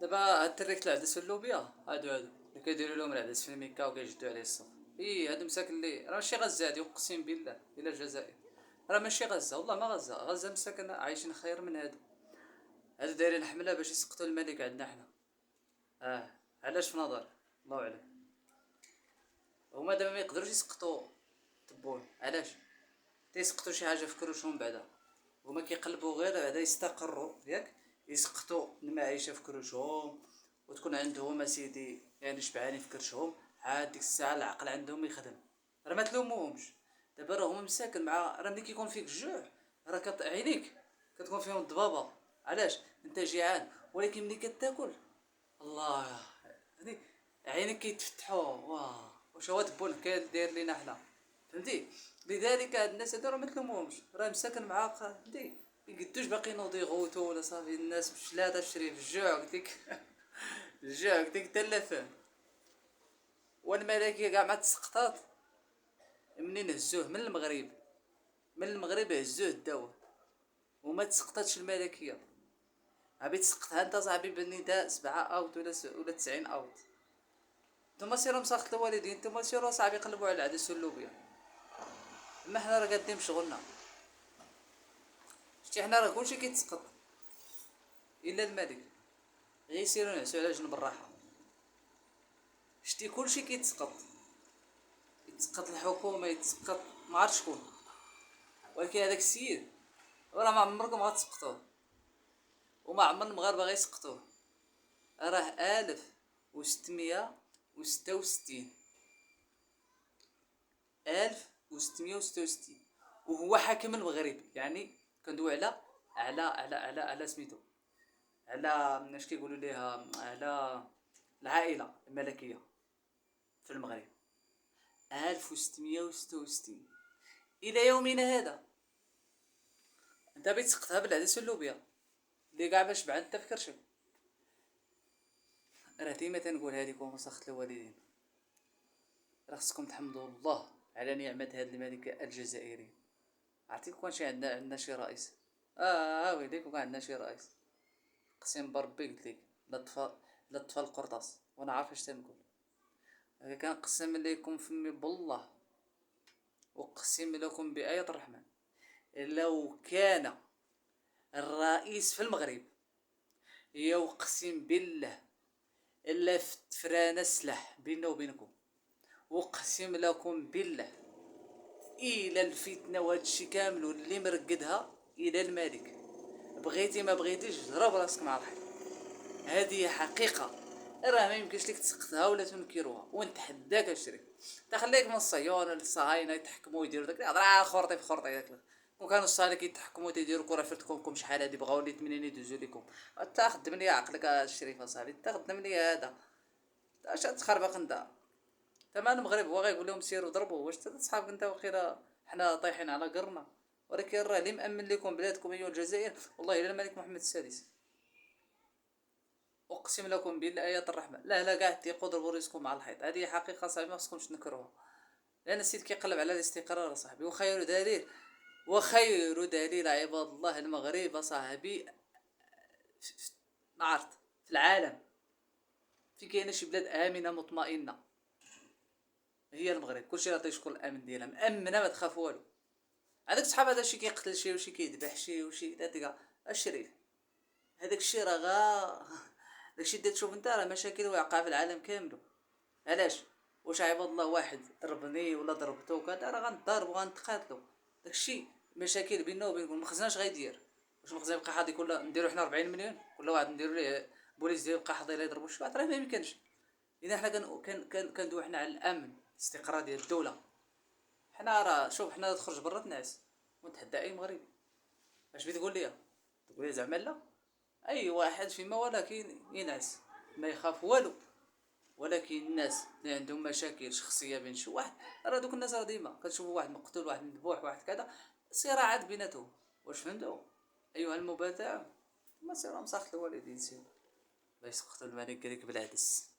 دابا هاد التريك العدس واللوبيا هادو اللي كيديروا لهم العدس في الميكا وكيجدوا عليه الصف. هادو مساكن اللي راه ماشي غزه هادي، اقسم بالله الى الجزائر راه ماشي غزه، والله ما غزه، غزه مساكن عايشين خير من هادو دايرين حمله باش يسقطوا الملك عندنا حنا. علاش في نظر الله اعلم. هما دابا ما يقدروش يسقطوا تبون، علاش تيسقطوا شي حاجه في كروشهم بعدا. هما كيقلبوا غير بعدا يستقروا ياك، يسقطوا المعيشه في كروشهم وتكون عندهم اسيدي يعني شبعانين في كرشهم، عاد ديك الساعه العقل عندهم يخدم. راه ما تلوموهمش، دابا راه هما مساكن مع راه ملي كيكون فيك الجوع راه عينيك كتكون فيهم الضبابه. علاش انت جيعان، ولكن ملي كتاكل الله هذيك عينك كيتفتحوا. واه واش هو تبون كان داير لينا حنا، فهمتي؟ لذلك هاد الناس هادو راه ما تلوموهمش، راه مساكن معاق فهمتي، يقدوش باقي ينوضوا يغوتوا ولا صافي الناس مش لا تشري في الجوع قلتلك. الجوع قلتلك انت لا فاهم. والملكيه كاع ما تسقطات منين هزوه من المغرب، من المغرب هزوه داوه وما تسقطتش الملكيه. عبي تسقطها انت صاحبي بالنداء 7 اوت ولا 90 اوت. نتوما سيرو مساخط الوالدين، نتوما سيرو صاحبي قلبوا على العدس واللوبيا، اما حنا راه قادين بشغلنا. شتي حنا راه كلشي كيتسقط الا الملك، غير يسيرو نعسو على جنب الراحه. شتي كلشي كيتسقط، يتسقط الحكومه، يتسقط ما عرفت شكون، ولكن هذاك السيد راه ما عمركم غتسقطوه وما عمر المغاربه غيسقطوه. راه 1666، 1666 وهو حاكم المغرب. يعني كندوي على سميتو، على اش كيقولوا ليها، على العائله الملكيه في المغرب. 1666 الى يومنا هذا انت بتسقطها بالعدس واللوبيا اللي كاع باش بعد انت في كرشك. راه ديما تنقول هذيكم وسخط الوالدين، راه خصكم تحمدوا الله على نعمه هذا الملك الجزائري. عرفتي كون شي عندنا شي رئيس، ويلي كون عندنا شي رئيس قسم بربي قلت لك لا طفى القرطاس. وانا عارف اش تنقول، كنقسم لكم فمي بالله، اقسم لكم بآية الرحمن، لو كان الرئيس في المغرب يقسم بالله الا فتفرانا السلاح بيننا وبينكم، اقسم لكم بالله الى الفتنه وهذا الشيء كامل اللي مرقدها الى الملك، بغيتي ما بغيتيش ضرب راسك مع الحيط. هذه حقيقه، راه ما يمكنش لك تسقطها ولا تنكروها. ونتحداك اشري تخليك من الصيون الصهاينه يتحكموا ويديروا داك الهضره خرطي في خرطي داك. وكانوا الصالح كيتحكموا تيديروا كره فرتكم شحال هادي بغاو لي 80 يدوزوا لكم. تا خدم لي عقلك الشريف اصاحبي، تا خدم لي هذا اش تخربق انت. تمام المغرب هو غيقول لهم سيروا ضربوا، واش تصحابك انت وقيلا حنا طايحين على قرنا. ولكن راه اللي مأمن لكم بلادكم ايها الجزائر والله الا الملك محمد السادس. اقسم لكم بالله ايات الرحمن، لا كاع تيقوا ضربوا راسكم مع الحيط. هذه حقيقه صاحبي ما خصكمش تنكروها، لان السيد كيقلب على الاستقرار صاحبي. وخير دليل عباد الله المغرب صاحبي، ما عرفت في العالم في كاينه شي بلاد امنه مطمئنه هي المغرب. كلشي راه تيشكر الامن ديالها، مامنه ما تخاف والو. هذاك صحاب هذا شي كيقتل شي وشي كيذبح شي وشي تلقى الشريف. هذاك الشيء راه داكشي اللي تشوف انت راه مشاكل واقعه في العالم كامل. علاش؟ واش عباد الله واحد ضربني ولا ضربته وكذا راه غنضرب وغنتقاتلوا. داكشي مشاكل بيننا وبينكم. المخزن اش غيدير؟ واش المخزن يبقى حاضي كل نديرو حنا 40 مليون كل واحد نديرو ليه بوليس ديال يبقى حاضي لا يضربوا شي واحد؟ راه ما يمكنش. اذا حنا كندوي حنا على الامن الاستقرار ديال الدوله. حنا راه شوف حنا تخرج برا تنعس ونتحدى اي مغربي. اش بغيتي تقول لي زعما لا؟ اي واحد فيما ولكن ينعس ما يخاف والو. ولكن الناس اللي عندهم مشاكل شخصيه بين شي واحد، راه دوك الناس راه ديما كتشوفوا واحد مقتول واحد مذبوح واحد كذا، صراعات بيناتهم. واش فهمتوا ايها المبادع؟ ما سير مسخط الوالدين سير لا يسقطوا الملك بالعدس.